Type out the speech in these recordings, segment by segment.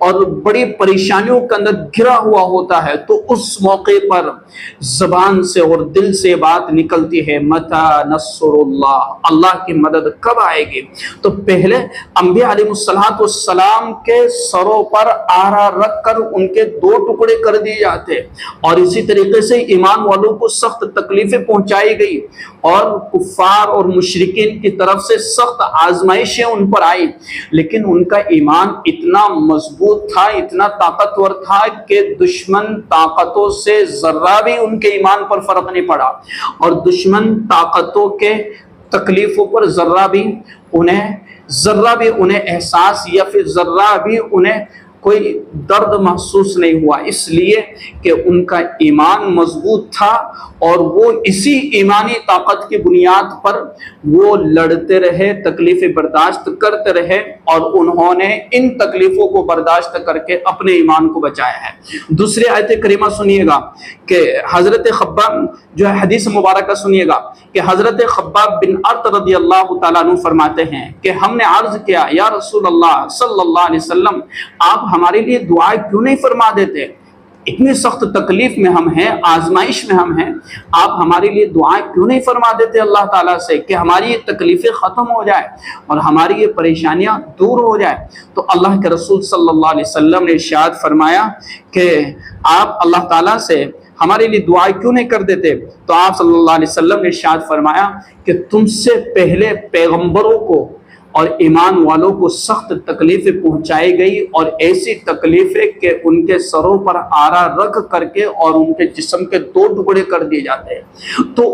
اور بڑی پریشانیوں کے اندر گھرا ہوا ہوتا ہے تو اس موقع پر زبان سے اور دل سے بات نکلتی ہے متی نصر اللہ، اللہ کی مدد کب آئے گی؟ تو پہلے انبیاء علیہ السلام کے سروں پر آرا رکھ کر ان کے دو ٹکڑے کر دیے جاتے، اور اسی طریقے سے ایمان والوں کو سخت تکلیفیں پہنچائی گئی اور کفار اور مشرکین کی طرف سے سخت آزمائشیں ان پر آئی، لیکن ان کا ایمان اتنا مضبوط تھا، اتنا طاقتور تھا کہ دشمن طاقتوں سے ذرہ بھی ان کے ایمان پر فرق نہیں پڑا، اور دشمن طاقتوں کے تکلیفوں پر ذرہ بھی انہیں احساس یا پھر ذرہ بھی انہیں کوئی درد محسوس نہیں ہوا، اس لیے کہ ان کا ایمان مضبوط تھا اور وہ اسی ایمانی طاقت کی بنیاد پر وہ لڑتے رہے، تکلیفیں برداشت کرتے رہے، اور انہوں نے ان تکلیفوں کو برداشت کر کے اپنے ایمان کو بچایا ہے۔ دوسری آیت کریمہ سنیے گا کہ حضرت خباب جو ہے حدیث مبارکہ سنیے گا کہ حضرت خباب بن ارت رضی اللہ تعالیٰ عنہ فرماتے ہیں کہ ہم نے عرض کیا یا رسول اللہ صلی اللہ علیہ وسلم، آپ ہمارے لیے دعا کیوں نہیں فرما دیتے؟ اتنی سخت تکلیف میں ہم ہیں، آزمائش میں ہم ہیں، آپ ہمارے لیے دعائیں کیوں نہیں فرما دیتے اللہ تعالیٰ سے کہ ہماری یہ تکلیفیں ختم ہو جائے اور ہماری یہ پریشانیاں دور ہو جائے؟ تو اللہ کے رسول صلی اللہ علیہ وسلم نے ارشاد فرمایا کہ آپ اللہ تعالیٰ سے ہمارے لیے دعائیں کیوں نہیں کر دیتے؟ تو آپ صلی اللہ علیہ وسلم نے ارشاد فرمایا کہ تم سے پہلے پیغمبروں کو اور ایمان والوں کو سخت تکلیفیں پہنچائی گئی، اور ایسی تکلیفیں کہ ان کے سروں پر آرا رکھ کر کے اور ان کے جسم کے دو ٹکڑے کر دیے جاتے ہیں۔ تو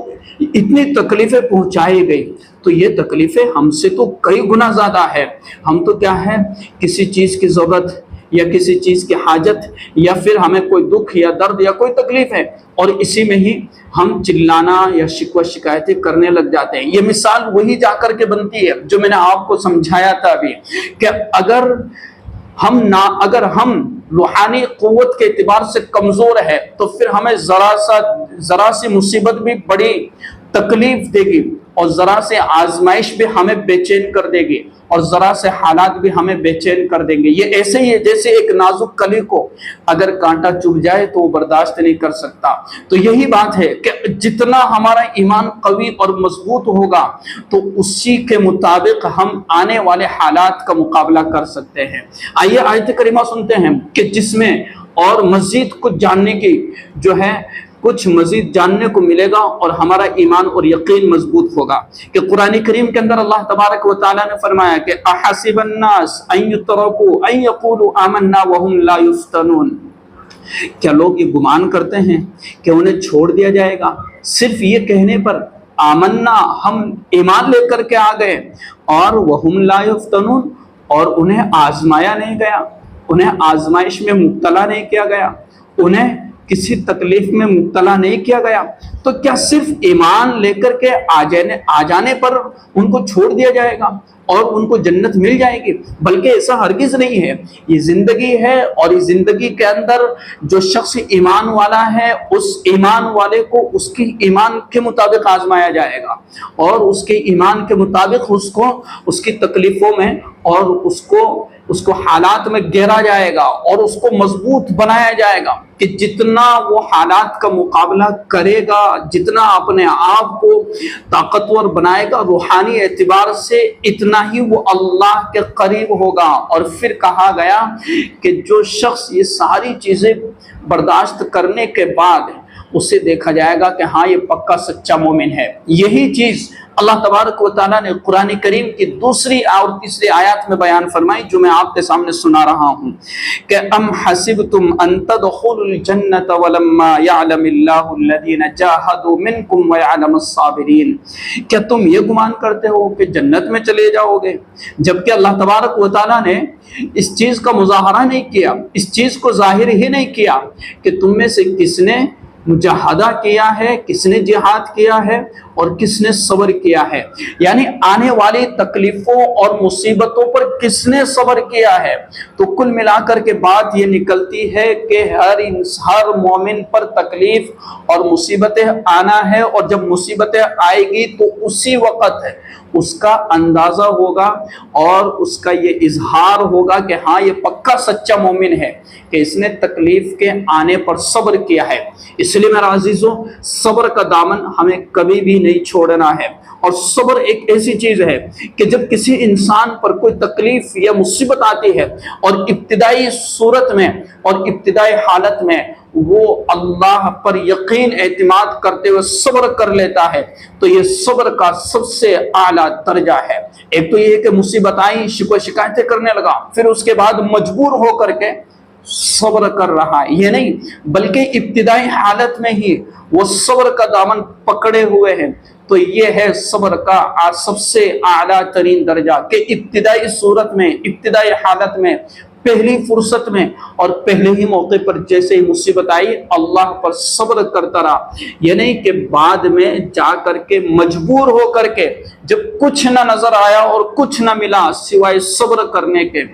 اتنی تکلیفیں پہنچائی گئی، تو یہ تکلیفیں ہم سے تو کئی گنا زیادہ ہے۔ ہم تو کیا ہے، کسی چیز کی ضرورت یا کسی چیز کی حاجت یا پھر ہمیں کوئی دکھ یا درد یا کوئی تکلیف ہے، اور اسی میں ہی ہم چلانا یا شکوہ شکایتیں کرنے لگ جاتے ہیں۔ یہ مثال وہی جا کر کے بنتی ہے جو میں نے آپ کو سمجھایا تھا ابھی کہ اگر ہم روحانی قوت کے اعتبار سے کمزور ہے تو پھر ہمیں ذرا سی مصیبت بھی بڑی تکلیف دے گی، اور ذرا سے آزمائش بھی ہمیں بے چین کر دے گی، اور ذرا سے حالات بھی ہمیں بے چین کر دیں گے۔ یہ ایسے ہی ہے جیسے ایک نازک کلی کو اگر کانٹا چبھ جائے تو وہ برداشت نہیں کر سکتا۔ تو یہی بات ہے کہ جتنا ہمارا ایمان قوی اور مضبوط ہوگا تو اسی کے مطابق ہم آنے والے حالات کا مقابلہ کر سکتے ہیں۔ آئیے آیت کریمہ سنتے ہیں کہ جس میں اور مزید کچھ جاننے کی جو ہے کچھ مزید جاننے کو ملے گا اور ہمارا ایمان اور یقین مضبوط ہوگا، کہ قرآن کریم کے اندر اللہ تبارک و تعالیٰ نے فرمایا کہ احسب الناس ان یترکوا ان یقولوا آمنا وهم لا یفتنون، کیا لوگ یہ گمان کرتے ہیں کہ انہیں چھوڑ دیا جائے گا صرف یہ کہنے پر آمنا، ہم ایمان لے کر کے آ گئے، اور وهم لا یفتنون، اور انہیں آزمایا نہیں گیا، انہیں آزمائش میں مبتلا نہیں کیا گیا، انہیں کسی تکلیف میں مبتلا نہیں کیا گیا؟ تو کیا صرف ایمان لے کر کے آ جانے پر ان کو چھوڑ دیا جائے گا اور ان کو جنت مل جائے گی؟ بلکہ ایسا ہرگز نہیں ہے۔ یہ زندگی ہے، اور اس زندگی کے اندر جو شخص ایمان والا ہے اس ایمان والے کو اس کی ایمان کے مطابق آزمایا جائے گا، اور اس کے ایمان کے مطابق اس کی تکلیفوں میں اور اس کو حالات میں گھیرا جائے گا اور اس کو مضبوط بنایا جائے گا، کہ جتنا وہ حالات کا مقابلہ کرے گا، جتنا اپنے آپ کو طاقتور بنائے گا روحانی اعتبار سے، اتنا ہی وہ اللہ کے قریب ہوگا۔ اور پھر کہا گیا کہ جو شخص یہ ساری چیزیں برداشت کرنے کے بعد اسے دیکھا جائے گا کہ ہاں یہ پکا سچا مومن ہے۔ یہی چیز اللہ تبارک و تعالیٰ نے قرآن کریم کی دوسری اور تیسری آیات میں بیان فرمائی، جو میں آپ کے سامنے سنا رہا ہوں کہ ام حسبتم ان تدخلوا الجنة ولما يعلم الله الذين جاهدوا منكم ويعلم الصابرين، کیا تم یہ گمان کرتے ہو کہ جنت میں چلے جاؤ گے جبکہ اللہ تبارک و تعالیٰ نے اس چیز کا مظاہرہ نہیں کیا، اس چیز کو ظاہر ہی نہیں کیا کہ تم میں سے کس نے مجاہدہ کیا ہے، کس نے جہاد کیا ہے اور کس نے صبر کیا ہے، یعنی آنے والی تکلیفوں اور مصیبتوں پر کس نے صبر کیا ہے۔ تو کل ملا کر کے بات یہ نکلتی ہے کہ ہر مومن پر تکلیف اور مصیبتیں آنا ہے، اور جب مصیبتیں آئے گی تو اسی وقت اس کا اندازہ ہوگا اور اس کا یہ اظہار ہوگا کہ ہاں یہ پکا سچا مومن ہے کہ اس نے تکلیف کے آنے پر صبر کیا ہے۔ اس لیے میرا عزیزوں، صبر کا دامن ہمیں کبھی بھی نہیں چھوڑنا ہے۔ اور صبر ایک ایسی چیز ہے کہ جب کسی انسان پر کوئی تکلیف یا مصیبت آتی ہے اور ابتدائی صورت میں اور ابتدائی حالت میں وہ اللہ پر یقین اعتماد کرتے ہوئے صبر کر لیتا ہے، تو یہ صبر کا سب سے اعلیٰ درجہ ہے۔ ایک تو یہ کہ مصیبت آئی، شکوہ شکایتیں کرنے لگا، پھر اس کے بعد مجبور ہو کر کے صبر کر رہا ہے، یہ نہیں بلکہ ابتدائی حالت میں ہی وہ صبر کا دامن پکڑے ہوئے ہیں۔ تو یہ ہے صبر کا سب سے اعلیٰ ترین درجہ کہ ابتدائی صورت میں، ابتدائی حالت میں، پہلی فرصت میں اور پہلے ہی موقع پر جیسے ہی مصیبت آئی اللہ پر صبر کرتا رہا، یہ نہیں کہ بعد میں جا کر کے مجبور ہو کر کے جب کچھ نہ نظر آیا اور کچھ نہ ملا سوائے صبر کرنے کے،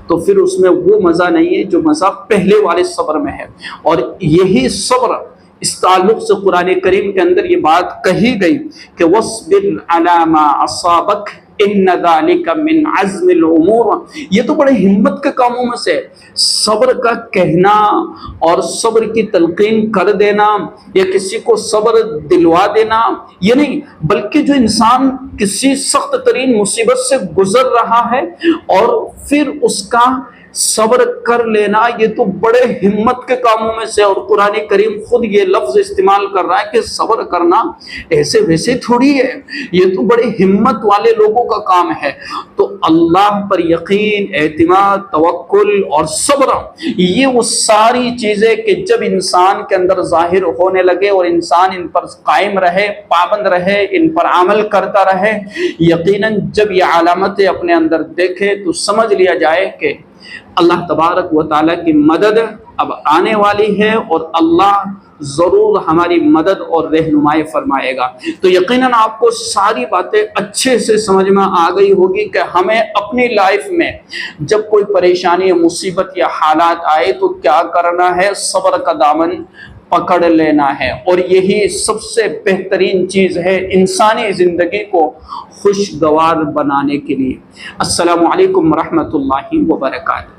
تو پھر اس میں وہ مزہ نہیں ہے جو مزہ پہلے والے صبر میں ہے۔ اور یہی صبر، اس تعلق سے قرآن کریم کے اندر یہ بات کہی گئی کہ وَاصْبِرْ عَلَىٰ مَا أَصَابَكَ إِنَّ ذَلِكَ مِنْ عَزْمِ الْأُمُورِ۔ یہ تو بڑے ہمت کے کاموں میں سے صبر کا کہنا اور صبر کی تلقین کر دینا یا کسی کو صبر دلوا دینا، یہ نہیں بلکہ جو انسان کسی سخت ترین مصیبت سے گزر رہا ہے اور پھر اس کا صبر کر لینا، یہ تو بڑے ہمت کے کاموں میں سے۔ اور قرآن کریم خود یہ لفظ استعمال کر رہا ہے کہ صبر کرنا ایسے ویسے تھوڑی ہے، یہ تو بڑے ہمت والے لوگوں کا کام ہے۔ تو اللہ پر یقین، اعتماد، توکل اور صبر، یہ وہ ساری چیزیں کہ جب انسان کے اندر ظاہر ہونے لگے اور انسان ان پر قائم رہے، پابند رہے، ان پر عمل کرتا رہے، یقیناً جب یہ علامتیں اپنے اندر دیکھے تو سمجھ لیا جائے کہ اللہ تبارک و تعالیٰ کی مدد اب آنے والی ہے اور اللہ ضرور ہماری مدد اور رہنمائی فرمائے گا۔ تو یقیناً آپ کو ساری باتیں اچھے سے سمجھ میں آ گئی ہوگی کہ ہمیں اپنی لائف میں جب کوئی پریشانی یا مصیبت یا حالات آئے تو کیا کرنا ہے، صبر کا دامن پکڑ لینا ہے۔ اور یہی سب سے بہترین چیز ہے انسانی زندگی کو خوشگوار بنانے کے لیے۔ السلام علیکم ورحمۃ اللہ وبرکاتہ۔